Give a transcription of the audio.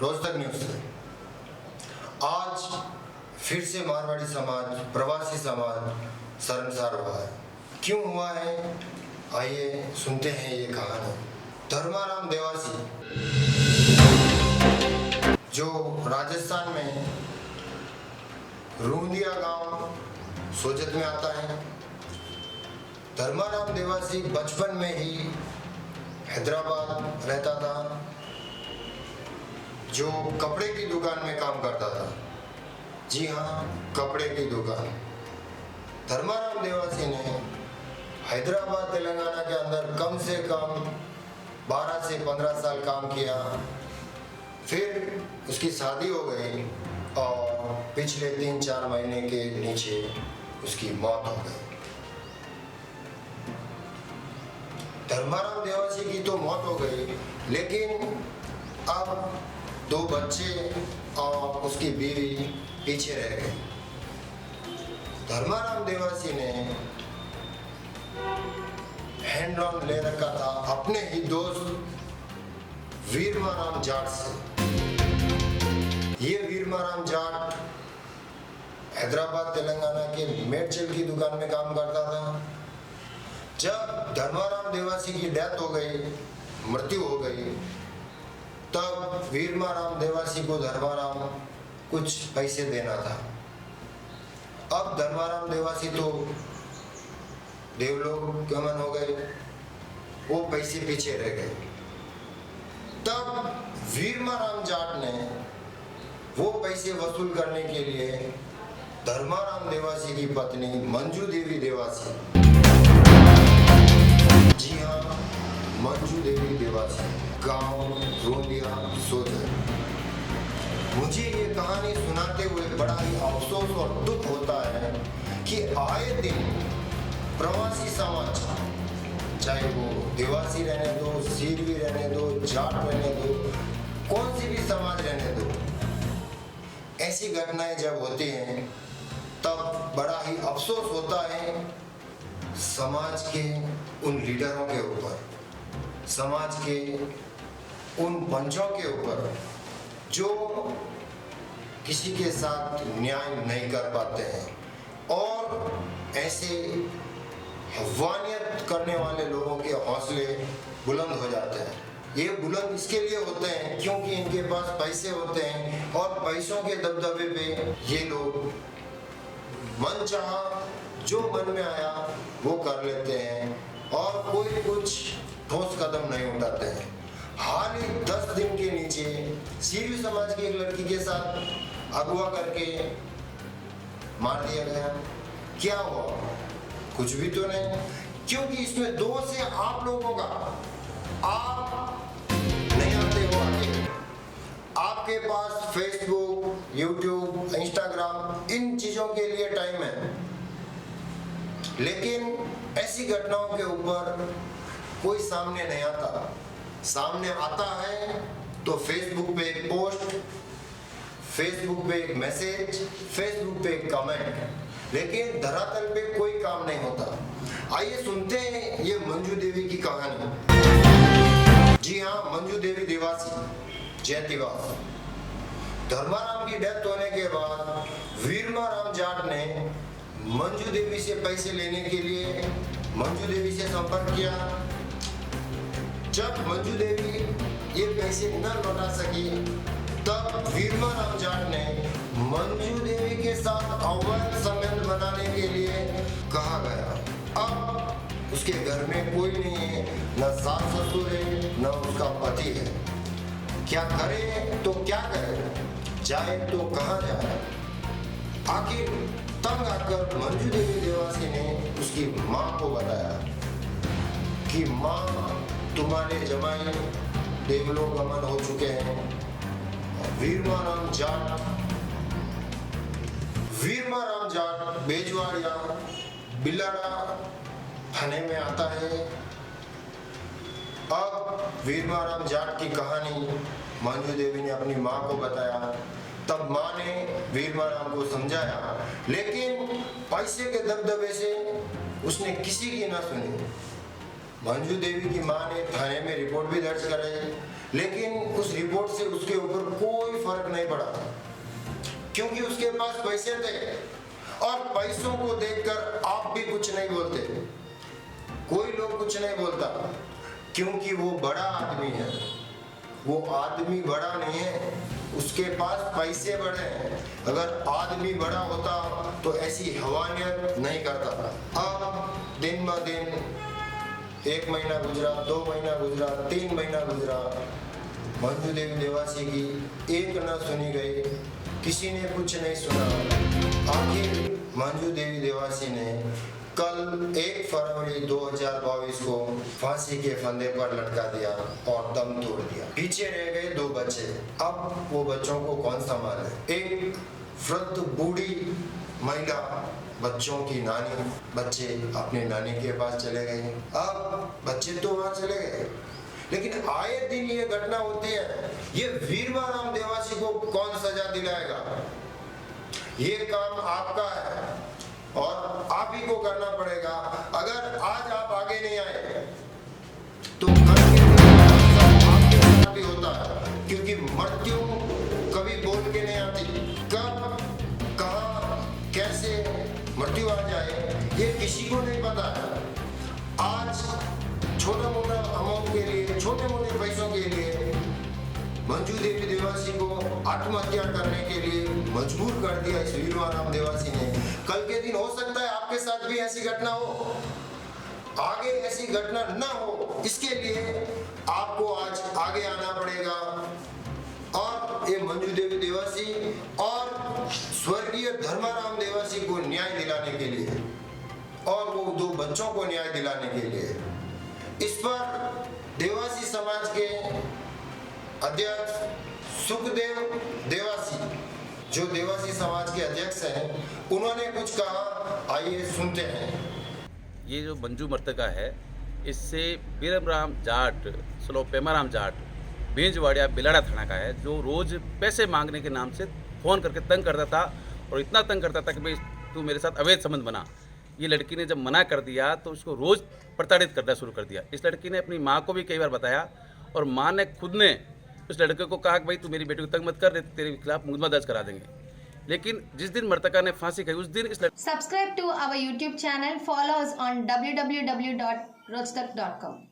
Rohtak news से। आज फिर से मारवाड़ी समाज, प्रवासी समाज शर्मसार हुआ है। क्यों हुआ है, आइए सुनते हैं ये कहानी। धर्माराम देवासी जो राजस्थान में रूंदिया गांव सोजत में आता है। धर्माराम देवासी बचपन में ही हैदराबाद रहता था, जो कपड़े की दुकान में काम करता था। जी हाँ, कपड़े की दुकान। धर्माराम देवासी ने हैदराबाद तेलंगाना के अंदर कम से कम 12 से 15 साल काम किया। फिर उसकी शादी हो गई और पिछले 3-4 महीने के नीचे उसकी मौत हो गई। धर्माराम देवासी की तो मौत हो गई, लेकिन अब 2 बच्चे और उसकी बीवी पीछे रह गए। धर्माराम देवासी ने हैंड ऑन ले रखा था अपने ही दोस्त वीरमाराम जाट से। ये वीरमाराम जाट हैदराबाद तेलंगाना के मेडचल की दुकान में काम करता था। जब धर्माराम देवासी की डेथ हो गई, मृत्यु हो गई, तब वीरमाराम देवासी को धर्माराम कुछ पैसे देना था। अब धर्माराम देवासी तो देवलोक गमन हो गए, वो पैसे पीछे रह गए। तब वीरमाराम जाट ने वो पैसे वसूल करने के लिए धर्माराम देवासी की पत्नी मंजू देवी देवासी, जी हाँ, मंजू देवी देवासी, गांव रूंदिया सोजत। मुझे ये कहानी सुनाते हुए बड़ा ही अफसोस और दुख होता है कि आए दिन प्रवासी समाज, चाहे वो देवासी रहने दो, सीरवी रहने दो, जाट रहने दो, कौन सी भी समाज रहने दो, ऐसी घटनाएं जब होती हैं तब बड़ा ही अफसोस होता है समाज के उन लीडरों के ऊपर, समाज के उन पंचों के ऊपर जो किसी के साथ न्याय नहीं कर पाते हैं और ऐसे हवानियत करने वाले लोगों के हौसले बुलंद हो जाते हैं। ये बुलंद इसके लिए होते हैं क्योंकि इनके पास पैसे होते हैं और पैसों के दबदबे पे ये लोग मन चाहा जो मन में आया वो कर लेते हैं और कोई कुछ ठोस कदम नहीं उठाते हैं। हाल ही 10 दिन के नीचे सीरवी समाज की एक लड़की के साथ अगवा करके मार दिया गया। क्या हुआ? कुछ भी तो नहीं, क्योंकि इसमें दोष है आप लोगों का। आप नहीं आते हो आगे। आपके पास फेसबुक, यूट्यूब, इंस्टाग्राम, इन चीजों के लिए टाइम है, लेकिन ऐसी घटनाओं के ऊपर कोई सामने नहीं आता। सामने आता है तो फेसबुक पे एक पोस्ट, फेसबुक पे एक मैसेज, फेसबुक पे एक कमेंट, लेकिन धरातल पे कोई काम नहीं होता। आइए सुनते हैं ये मंजू देवी की कहानी। जी हाँ, मंजू देवी देवासी, जयतिवास। धर्माराम की डेथ होने के बाद वीरमाराम जाट ने मंजू देवी से पैसे लेने के लिए मंजू देवी से संपर्क किया। जब मंजू देवी ये पैसे न लौटा सकी, तब वीरमाराम जाट ने मंजू देवी के साथ अवैध संबंध बनाने के लिए कहा गया। अब उसके घर में कोई नहीं है, न सास ससुर है, न उसका पति है। क्या करे तो क्या करे, जाए तो कहाँ जाए? आखिर तंग आकर मंजू देवी देवासी ने उसकी माँ को बताया कि माँ, तुम्हारे जमाई देवलोक गमन हो चुके हैं। वीरमाराम जाट बेजवाड़िया बिलाड़ा थाने में आता है। अब वीरमाराम जाट की कहानी मंजू देवी ने अपनी माँ को बताया। तब माँ ने वीरमाराम को समझाया, लेकिन पैसे के दबदबे से उसने किसी की ना सुनी। मंजू देवी की मां ने थाने में रिपोर्ट भी दर्ज कराई, लेकिन उस रिपोर्ट से उसके ऊपर कोई फर्क नहीं पड़ा, क्योंकि उसके पास पैसे थे और पैसों को देखकर आप भी कुछ नहीं बोलते, कोई लोग कुछ नहीं बोलता, क्योंकि वो बड़ा आदमी है। वो आदमी बड़ा नहीं है, उसके पास पैसे बड़े हैं। अगर आदमी बड़ा होता तो ऐसी हवानियत नहीं करता। अब दिन ब दिन 1 महीना गुजरा, 2 महीना गुजरा, 3 महीना गुजरा, मंजू देवी देवासी की एक न सुनी गई, किसी ने कुछ नहीं सुना। आखिर मंजू देवी देवासी ने कल 1 फरवरी 2022 को फांसी के फंदे पर लटका दिया और दम तोड़ दिया। पीछे रह गए 2 बच्चे। अब वो बच्चों को कौन संभाले? एक वृद्ध बूढ़ी महिला बच्चों की नानी, बच्चे अपने नानी के पास चले गए। अब बच्चे तो वहां चले गए, लेकिन आए दिन ये घटना होती है। ये वीरवाराम देवासी को कौन सजा दिलाएगा? ये काम आपका है और आप ही को करना पड़ेगा। अगर आज आप आगे नहीं आए तो कल के दिन आपके साथ भी होता है, क्योंकि मृत्यु कभी बोल के नहीं आती। कब, कहां, कैसे मृत्यु आ जाए ये किसी को नहीं पता है। आज छोटा मोटा अमाउंट के लिए, छोटे मोटे पैसों के लिए मंजू देवी देवासी को आत्महत्या करने के लिए मजबूर कर दिया इस वीरवाराम देवासी ने। कल के दिन हो सकता है आपके साथ भी ऐसी घटना हो, आगे ऐसी घटना ना हो, इसके लिए आपको आज आगे आना पड़ेगा और ये मंजू देवी देवासी और स्वर्गीय धर्माराम देवासी को न्याय दिलाने के लिए और वो 2 बच्चों को न्याय दिलाने के लिए। इस पर देवासी समाज के अध्यक्ष सुखदेव देवासी, जो देवासी समाज के अध्यक्ष हैं, उन्होंने कुछ कहा, आइए सुनते हैं। ये जो मंजू मृतका है, इससे बीरमराम जाट, स्लो पेमाराम जाट, बेंजवाड़िया बिलाड़ा थाना का है, जो रोज़ पैसे मांगने के नाम से फ़ोन करके तंग करता था और इतना तंग करता था कि भाई तू मेरे साथ अवैध संबंध बना। ये लड़की ने जब मना कर दिया तो उसको रोज़ प्रताड़ित करना शुरू कर दिया। इस लड़की ने अपनी माँ को भी कई बार बताया और माँ ने खुद ने उस लड़के को कहा कि भाई तू मेरी बेटी को तंग मत कर, तेरे खिलाफ मुकदमा दर्ज करा देंगे। लेकिन जिस दिन मृतका ने फांसी खाई उस दिन इस Subscribe to our YouTube channel. Follow us on www.rojtak.com.